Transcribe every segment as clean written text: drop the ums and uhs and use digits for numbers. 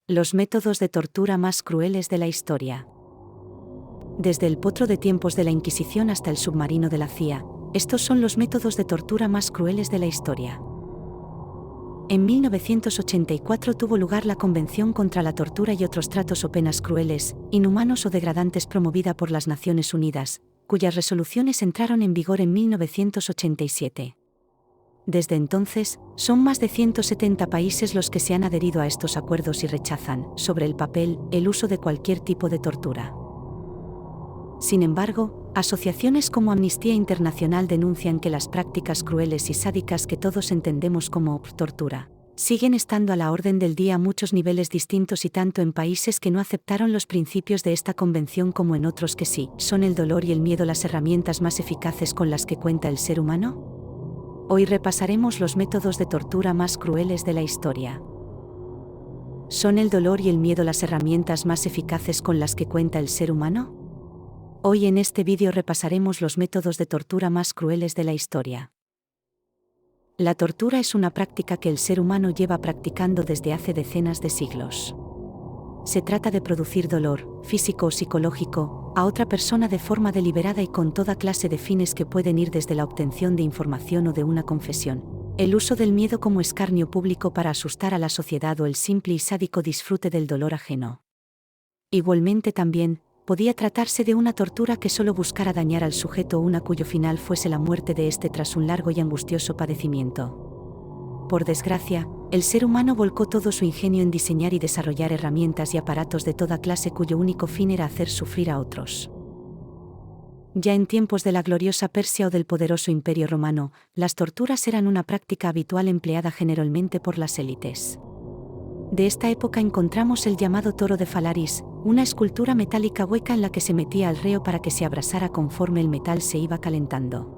Los métodos de tortura más crueles de la historia. Desde el potro de tiempos de la Inquisición hasta el submarino de la CIA, estos son los métodos de tortura más crueles de la historia. En 1984 tuvo lugar la Convención contra la Tortura y otros tratos o penas crueles, inhumanos o degradantes promovida por las Naciones Unidas, cuyas resoluciones entraron en vigor en 1987. Desde entonces, son más de 170 países los que se han adherido a estos acuerdos y rechazan, sobre el papel, el uso de cualquier tipo de tortura. Sin embargo, asociaciones como Amnistía Internacional denuncian que las prácticas crueles y sádicas que todos entendemos como tortura siguen estando a la orden del día a muchos niveles distintos y tanto en países que no aceptaron los principios de esta convención como en otros que sí. ¿Son el dolor y el miedo las herramientas más eficaces con las que cuenta el ser humano? Hoy repasaremos los métodos de tortura más crueles de la historia. ¿Son el dolor y el miedo las herramientas más eficaces con las que cuenta el ser humano? Hoy en este vídeo repasaremos los métodos de tortura más crueles de la historia. La tortura es una práctica que el ser humano lleva practicando desde hace decenas de siglos. Se trata de producir dolor, físico o psicológico, a otra persona de forma deliberada y con toda clase de fines que pueden ir desde la obtención de información o de una confesión, el uso del miedo como escarnio público para asustar a la sociedad o el simple y sádico disfrute del dolor ajeno. Igualmente también, podía tratarse de una tortura que solo buscara dañar al sujeto o una cuyo final fuese la muerte de éste tras un largo y angustioso padecimiento. Por desgracia, el ser humano volcó todo su ingenio en diseñar y desarrollar herramientas y aparatos de toda clase cuyo único fin era hacer sufrir a otros. Ya en tiempos de la gloriosa Persia o del poderoso Imperio Romano, las torturas eran una práctica habitual empleada generalmente por las élites. De esta época encontramos el llamado toro de Falaris, una escultura metálica hueca en la que se metía al reo para que se abrasara conforme el metal se iba calentando.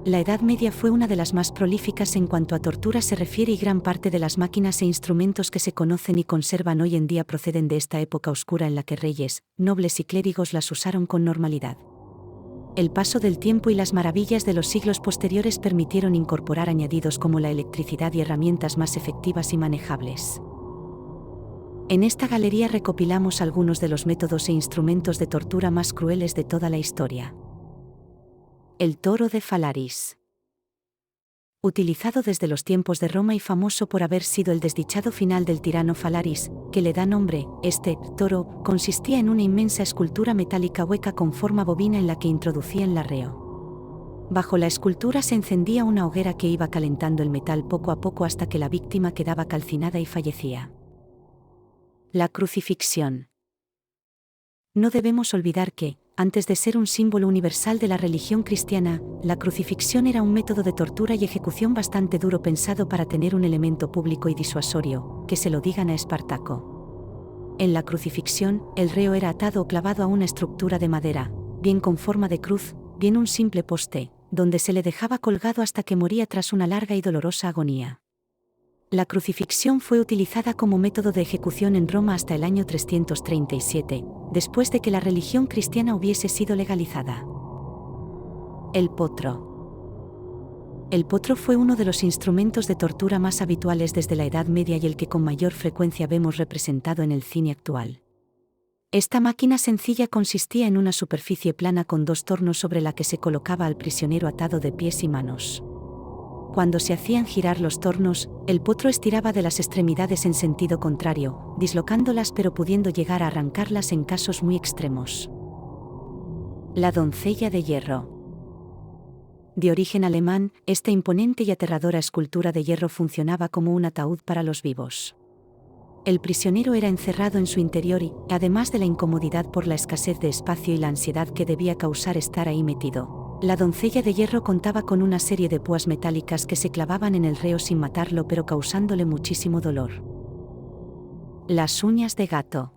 La Edad Media fue una de las más prolíficas en cuanto a tortura se refiere y gran parte de las máquinas e instrumentos que se conocen y conservan hoy en día proceden de esta época oscura en la que reyes, nobles y clérigos las usaron con normalidad. El paso del tiempo y las maravillas de los siglos posteriores permitieron incorporar añadidos como la electricidad y herramientas más efectivas y manejables. En esta galería recopilamos algunos de los métodos e instrumentos de tortura más crueles de toda la historia. El toro de Falaris. Utilizado desde los tiempos de Roma y famoso por haber sido el desdichado final del tirano Falaris, que le da nombre, este toro consistía en una inmensa escultura metálica hueca con forma bovina en la que introducían la reo. Bajo la escultura se encendía una hoguera que iba calentando el metal poco a poco hasta que la víctima quedaba calcinada y fallecía. La crucifixión. No debemos olvidar que, antes de ser un símbolo universal de la religión cristiana, la crucifixión era un método de tortura y ejecución bastante duro pensado para tener un elemento público y disuasorio, que se lo digan a Espartaco. En la crucifixión, el reo era atado o clavado a una estructura de madera, bien con forma de cruz, bien un simple poste, donde se le dejaba colgado hasta que moría tras una larga y dolorosa agonía. La crucifixión fue utilizada como método de ejecución en Roma hasta el año 337, después de que la religión cristiana hubiese sido legalizada. El potro. El potro fue uno de los instrumentos de tortura más habituales desde la Edad Media y el que con mayor frecuencia vemos representado en el cine actual. Esta máquina sencilla consistía en una superficie plana con dos tornos sobre la que se colocaba al prisionero atado de pies y manos. Cuando se hacían girar los tornos, el potro estiraba de las extremidades en sentido contrario, dislocándolas pero pudiendo llegar a arrancarlas en casos muy extremos. La doncella de hierro. De origen alemán, esta imponente y aterradora escultura de hierro funcionaba como un ataúd para los vivos. El prisionero era encerrado en su interior y, además de la incomodidad por la escasez de espacio y la ansiedad que debía causar estar ahí metido, la doncella de hierro contaba con una serie de púas metálicas que se clavaban en el reo sin matarlo pero causándole muchísimo dolor. Las uñas de gato.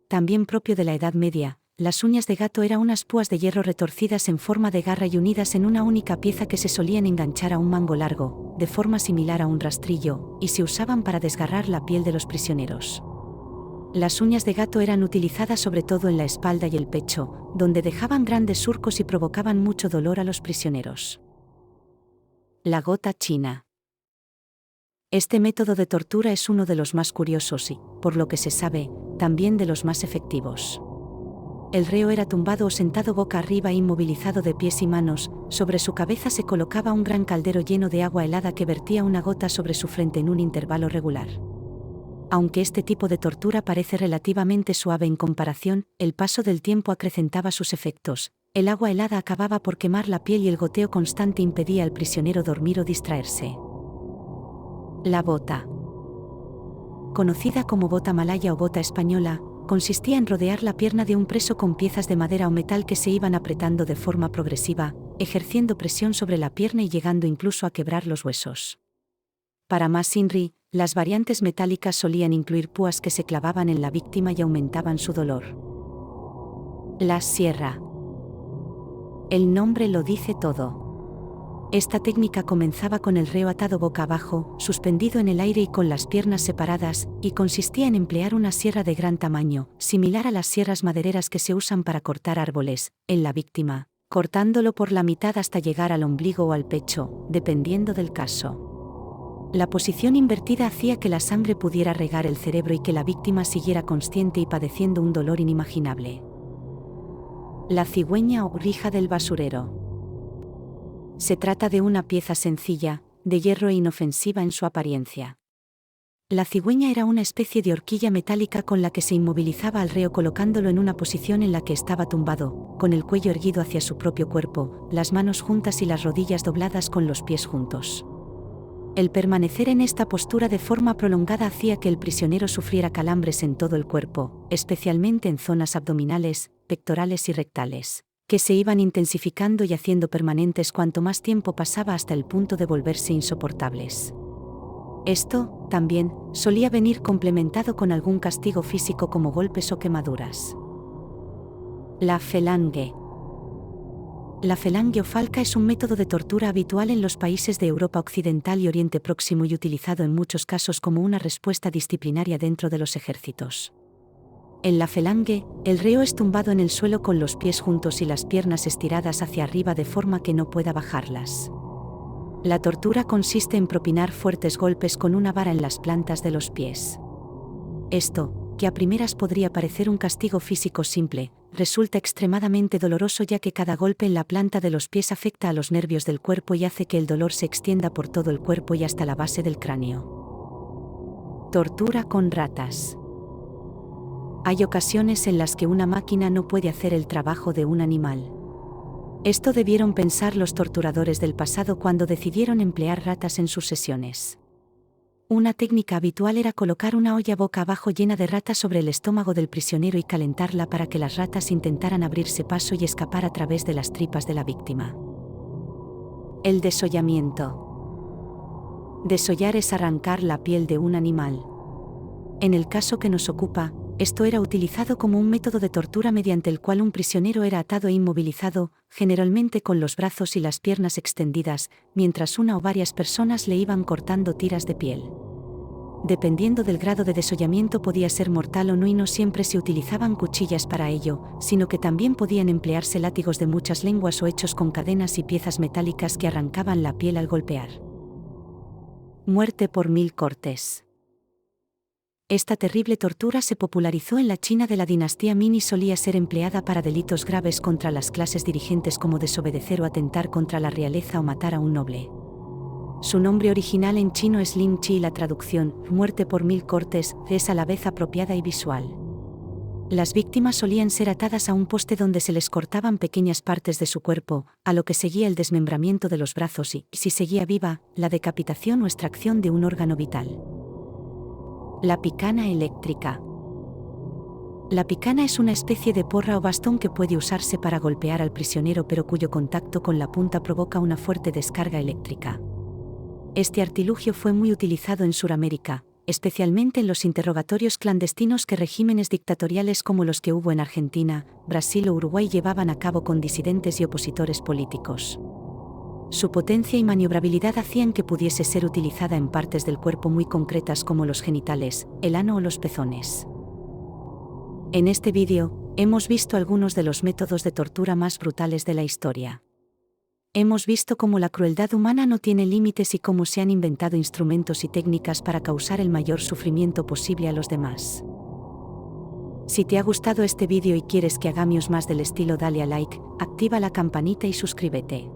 También propio de la Edad Media, las uñas de gato eran unas púas de hierro retorcidas en forma de garra y unidas en una única pieza que se solían enganchar a un mango largo, de forma similar a un rastrillo, y se usaban para desgarrar la piel de los prisioneros. Las uñas de gato eran utilizadas sobre todo en la espalda y el pecho, donde dejaban grandes surcos y provocaban mucho dolor a los prisioneros. La gota china. Este método de tortura es uno de los más curiosos y, por lo que se sabe, también de los más efectivos. El reo era tumbado o sentado boca arriba e inmovilizado de pies y manos, sobre su cabeza se colocaba un gran caldero lleno de agua helada que vertía una gota sobre su frente en un intervalo regular. Aunque este tipo de tortura parece relativamente suave en comparación, el paso del tiempo acrecentaba sus efectos. El agua helada acababa por quemar la piel y el goteo constante impedía al prisionero dormir o distraerse. La bota, conocida como bota malaya o bota española, consistía en rodear la pierna de un preso con piezas de madera o metal que se iban apretando de forma progresiva, ejerciendo presión sobre la pierna y llegando incluso a quebrar los huesos. Para más INRI, las variantes metálicas solían incluir púas que se clavaban en la víctima y aumentaban su dolor. La sierra. El nombre lo dice todo. Esta técnica comenzaba con el reo atado boca abajo, suspendido en el aire y con las piernas separadas, y consistía en emplear una sierra de gran tamaño, similar a las sierras madereras que se usan para cortar árboles, en la víctima, cortándolo por la mitad hasta llegar al ombligo o al pecho, dependiendo del caso. La posición invertida hacía que la sangre pudiera regar el cerebro y que la víctima siguiera consciente y padeciendo un dolor inimaginable. La cigüeña o rija del basurero. Se trata de una pieza sencilla, de hierro e inofensiva en su apariencia. La cigüeña era una especie de horquilla metálica con la que se inmovilizaba al reo colocándolo en una posición en la que estaba tumbado, con el cuello erguido hacia su propio cuerpo, las manos juntas y las rodillas dobladas con los pies juntos. El permanecer en esta postura de forma prolongada hacía que el prisionero sufriera calambres en todo el cuerpo, especialmente en zonas abdominales, pectorales y rectales, que se iban intensificando y haciendo permanentes cuanto más tiempo pasaba hasta el punto de volverse insoportables. Esto, también, solía venir complementado con algún castigo físico como golpes o quemaduras. La felange. La felange o falca es un método de tortura habitual en los países de Europa Occidental y Oriente Próximo y utilizado en muchos casos como una respuesta disciplinaria dentro de los ejércitos. En la felange, el reo es tumbado en el suelo con los pies juntos y las piernas estiradas hacia arriba de forma que no pueda bajarlas. La tortura consiste en propinar fuertes golpes con una vara en las plantas de los pies. Esto, que a primeras podría parecer un castigo físico simple, resulta extremadamente doloroso ya que cada golpe en la planta de los pies afecta a los nervios del cuerpo y hace que el dolor se extienda por todo el cuerpo y hasta la base del cráneo. Tortura con ratas. Hay ocasiones en las que una máquina no puede hacer el trabajo de un animal. Esto debieron pensar los torturadores del pasado cuando decidieron emplear ratas en sus sesiones. Una técnica habitual era colocar una olla boca abajo llena de ratas sobre el estómago del prisionero y calentarla para que las ratas intentaran abrirse paso y escapar a través de las tripas de la víctima. El desollamiento. Desollar es arrancar la piel de un animal. En el caso que nos ocupa, esto era utilizado como un método de tortura mediante el cual un prisionero era atado e inmovilizado, generalmente con los brazos y las piernas extendidas, mientras una o varias personas le iban cortando tiras de piel. Dependiendo del grado de desollamiento podía ser mortal o no y no siempre se utilizaban cuchillas para ello, sino que también podían emplearse látigos de muchas lenguas o hechos con cadenas y piezas metálicas que arrancaban la piel al golpear. Muerte por 1000 cortes. Esta terrible tortura se popularizó en la China de la dinastía Ming y solía ser empleada para delitos graves contra las clases dirigentes como desobedecer o atentar contra la realeza o matar a un noble. Su nombre original en chino es Lin Chi y la traducción, muerte por 1000 cortes, es a la vez apropiada y visual. Las víctimas solían ser atadas a un poste donde se les cortaban pequeñas partes de su cuerpo, a lo que seguía el desmembramiento de los brazos y, si seguía viva, la decapitación o extracción de un órgano vital. La picana eléctrica. La picana es una especie de porra o bastón que puede usarse para golpear al prisionero pero cuyo contacto con la punta provoca una fuerte descarga eléctrica. Este artilugio fue muy utilizado en Suramérica, especialmente en los interrogatorios clandestinos que regímenes dictatoriales como los que hubo en Argentina, Brasil o Uruguay llevaban a cabo con disidentes y opositores políticos. Su potencia y maniobrabilidad hacían que pudiese ser utilizada en partes del cuerpo muy concretas como los genitales, el ano o los pezones. En este vídeo, hemos visto algunos de los métodos de tortura más brutales de la historia. Hemos visto cómo la crueldad humana no tiene límites y cómo se han inventado instrumentos y técnicas para causar el mayor sufrimiento posible a los demás. Si te ha gustado este vídeo y quieres que hagamos más del estilo, dale a like, activa la campanita y suscríbete.